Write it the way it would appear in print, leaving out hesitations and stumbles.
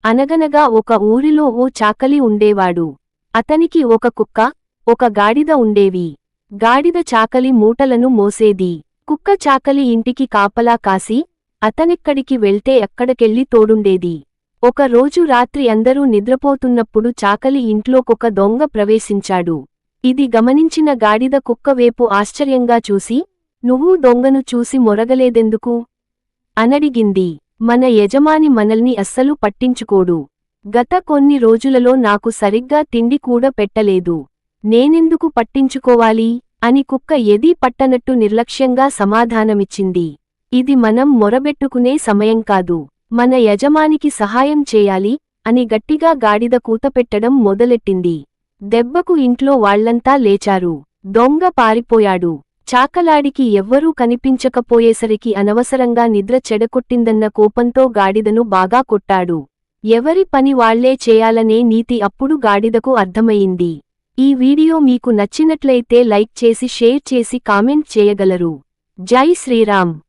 అనగనగా ఒక ఊరిలో ఓ చాకలి ఉండేవాడు. అతనికి ఒక కుక్క, ఒక గాడిద ఉండేవి. గాడిద చాకలి మూటలను మోసేది. కుక్క చాకలి ఇంటికి కాపలా కాసి, అతనెక్కడికి వెళ్తే అక్కడకెళ్ళి తోడుండేది. ఒక రోజు రాత్రి అందరూ నిద్రపోతున్నప్పుడు చాకలి ఇంట్లోకొక దొంగ ప్రవేశించాడు. ఇది గమనించిన గాడిద కుక్కవేపు ఆశ్చర్యంగా చూసి, "నువ్వు దొంగను చూసి మొరగలేదెందుకు?" అనడిగింది. "మన యజమాని మనల్ని అస్సలు పట్టించుకోడు. గత కొన్ని రోజులలో నాకు సరిగ్గా తిండి కూడా పెట్టలేదు. నేనెందుకు పట్టించుకోవాలి?" అని కుక్క ఏదీ పట్టనట్టు నిర్లక్ష్యంగా సమాధానమిచ్చింది. "ఇది మనం మొరబెట్టుకునే సమయం కాదు. మన యజమానికి సహాయం చేయాలి" అని గట్టిగా గాడిద కూతపెట్టడం మొదలెట్టింది. దెబ్బకు ఇంట్లో వాళ్లంతా లేచారు. దొంగ పారిపోయాడు. చాకలాడికి ఎవ్వరూ కనిపించకపోయేసరికి అనవసరంగా నిద్ర చెడగొట్టిందన్న కోపంతో గాడిదను బాగా కొట్టాడు. ఎవరి పని వాళ్లే చేయాలనే నీతి అప్పుడు గాడిదకు అర్థమయింది. ఈ వీడియో మీకు నచ్చినట్లయితే లైక్ చేసి షేర్ చేసి కామెంట్ చేయగలరు. జై శ్రీరామ్.